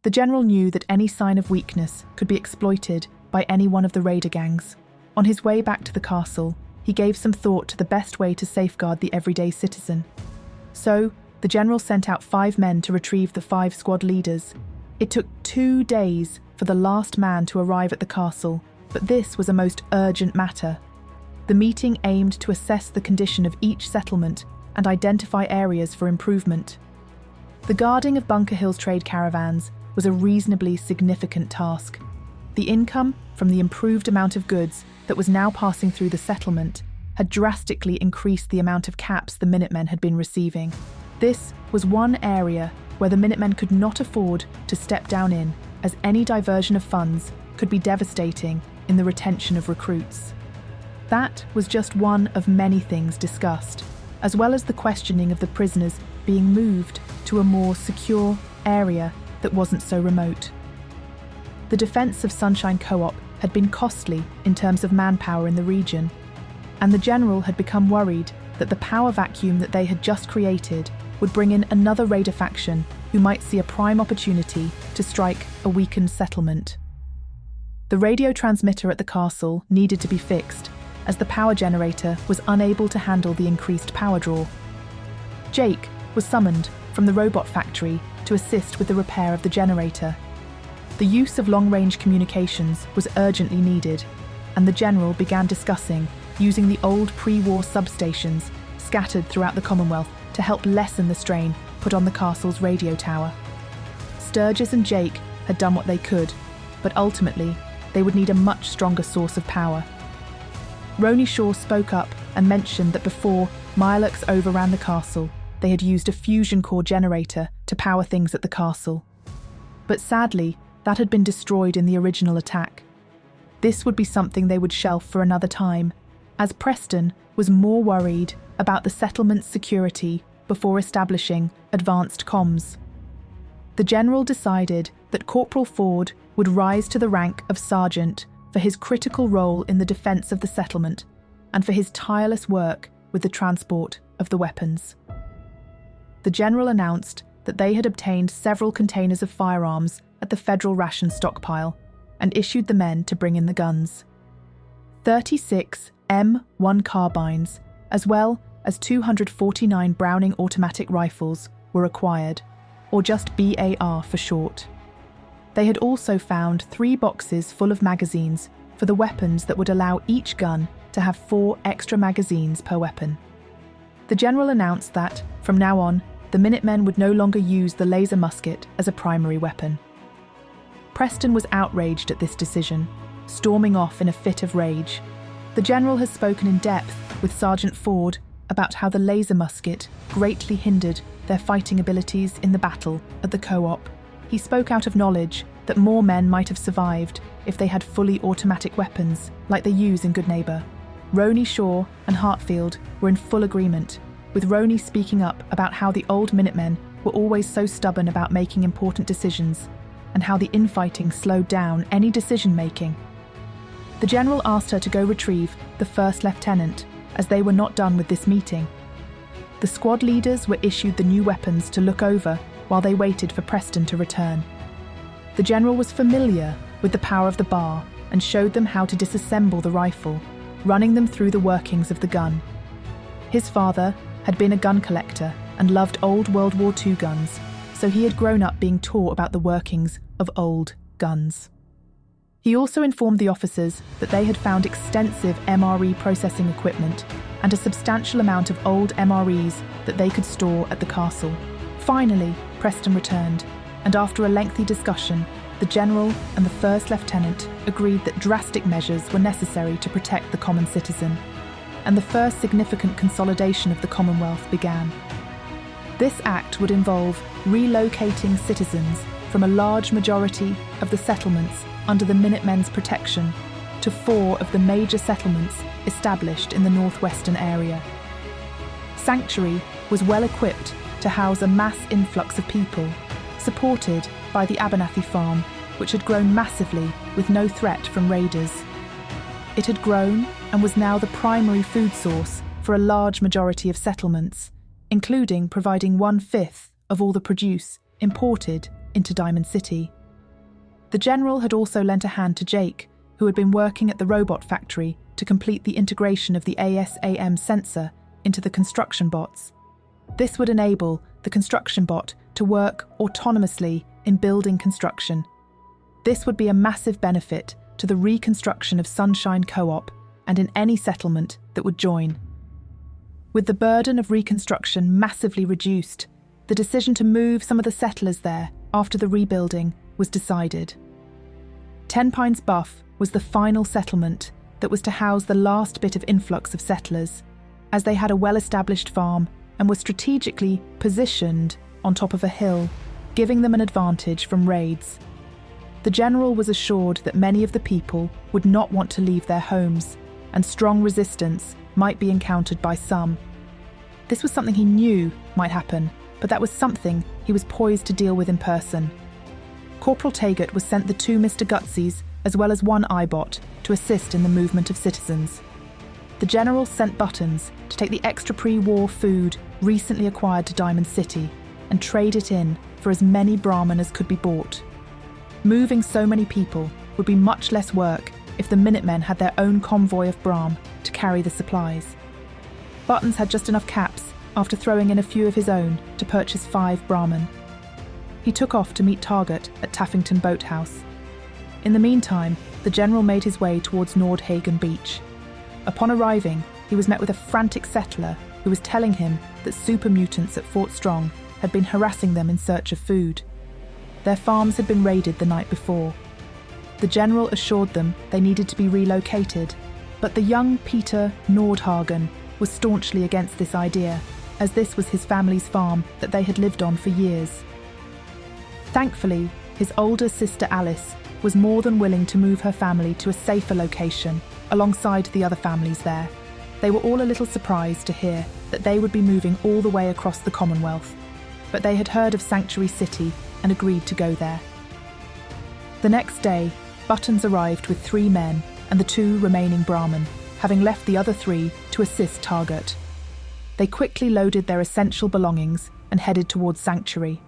The general knew that any sign of weakness could be exploited by any one of the raider gangs. On his way back to the castle, he gave some thought to the best way to safeguard the everyday citizen. So, the general sent out 5 men to retrieve the 5 squad leaders. It took 2 days for the last man to arrive at the castle, but this was a most urgent matter. The meeting aimed to assess the condition of each settlement and identify areas for improvement. The guarding of Bunker Hill's trade caravans was a reasonably significant task. The income from the improved amount of goods that was now passing through the settlement had drastically increased the amount of caps the Minutemen had been receiving. This was one area where the Minutemen could not afford to step down in, as any diversion of funds could be devastating in the retention of recruits. That was just one of many things discussed, as well as the questioning of the prisoners being moved to a more secure area that wasn't so remote. The defence of Sunshine Co-op had been costly in terms of manpower in the region, and the general had become worried that the power vacuum that they had just created would bring in another raider faction who might see a prime opportunity to strike a weakened settlement. The radio transmitter at the castle needed to be fixed, as the power generator was unable to handle the increased power draw. Jake was summoned from the robot factory to assist with the repair of the generator. The use of long-range communications was urgently needed, and the general began discussing using the old pre-war substations scattered throughout the Commonwealth to help lessen the strain put on the castle's radio tower. Sturgis and Jake had done what they could, but ultimately they would need a much stronger source of power. Roni Shaw spoke up and mentioned that before Mirelurks overran the castle, they had used a fusion core generator to power things at the castle. But sadly, that had been destroyed in the original attack. This would be something they would shelf for another time, as Preston was more worried about the settlement's security before establishing advanced comms. The general decided that Corporal Ford would rise to the rank of sergeant for his critical role in the defence of the settlement and for his tireless work with the transport of the weapons. The general announced that they had obtained several containers of firearms at the federal ration stockpile and issued the men to bring in the guns. 36 M1 carbines, as well as 249 Browning automatic rifles, were acquired, or just BAR for short. They had also found 3 boxes full of magazines for the weapons that would allow each gun to have 4 extra magazines per weapon. The general announced that, from now on, the Minutemen would no longer use the laser musket as a primary weapon. Preston was outraged at this decision, storming off in a fit of rage. The general has spoken in depth with Sergeant Ford about how the laser musket greatly hindered their fighting abilities in the battle at the co-op. He spoke out of knowledge that more men might have survived if they had fully automatic weapons like they use in Goodneighbour. Roni Shaw and Hartfield were in full agreement, with Roni speaking up about how the old Minutemen were always so stubborn about making important decisions and how the infighting slowed down any decision-making. The general asked her to go retrieve the first lieutenant, as they were not done with this meeting. The squad leaders were issued the new weapons to look over while they waited for Preston to return. The general was familiar with the power of the bar and showed them how to disassemble the rifle, running them through the workings of the gun. His father had been a gun collector and loved old World War II guns, so he had grown up being taught about the workings of old guns. He also informed the officers that they had found extensive MRE processing equipment and a substantial amount of old MREs that they could store at the castle. Finally, Preston returned, and after a lengthy discussion, the general and the first lieutenant agreed that drastic measures were necessary to protect the common citizen, and the first significant consolidation of the Commonwealth began. This act would involve relocating citizens from a large majority of the settlements under the Minutemen's protection to 4 of the major settlements established in the northwestern area. Sanctuary was well equipped to house a mass influx of people, supported by the Abernathy farm, which had grown massively with no threat from raiders. It had grown and was now the primary food source for a large majority of settlements, including providing 1/5 of all the produce imported into Diamond City. The general had also lent a hand to Jake, who had been working at the robot factory to complete the integration of the ASAM sensor into the construction bots. This would enable the construction bot to work autonomously in building construction. This would be a massive benefit to the reconstruction of Sunshine Co-op and in any settlement that would join. With the burden of reconstruction massively reduced, the decision to move some of the settlers there after the rebuilding was decided. Ten Pines Buff was the final settlement that was to house the last bit of influx of settlers, as they had a well-established farm and were strategically positioned on top of a hill, giving them an advantage from raids. The general was assured that many of the people would not want to leave their homes, and strong resistance might be encountered by some. This was something he knew might happen, but that was something he was poised to deal with in person. Corporal Taggart was sent the 2 Mr. Gutsies as well as 1 iBot to assist in the movement of citizens. The general sent Buttons to take the extra pre-war food recently acquired to Diamond City and trade it in for as many Brahmin as could be bought. Moving so many people would be much less work if the Minutemen had their own convoy of Brahm to carry the supplies. Buttons had just enough caps after throwing in a few of his own to purchase 5 Brahmin. He took off to meet Target at Taffington Boathouse. In the meantime, the general made his way towards Nordhagen Beach. Upon arriving, he was met with a frantic settler who was telling him that super mutants at Fort Strong had been harassing them in search of food. Their farms had been raided the night before. The general assured them they needed to be relocated, but the young Peter Nordhagen was staunchly against this idea, as this was his family's farm that they had lived on for years. Thankfully, his older sister Alice was more than willing to move her family to a safer location alongside the other families there. They were all a little surprised to hear that they would be moving all the way across the Commonwealth, but they had heard of Sanctuary City and agreed to go there. The next day, Buttons arrived with 3 men and the 2 remaining Brahmin, having left the other 3 to assist Target. They quickly loaded their essential belongings and headed towards Sanctuary.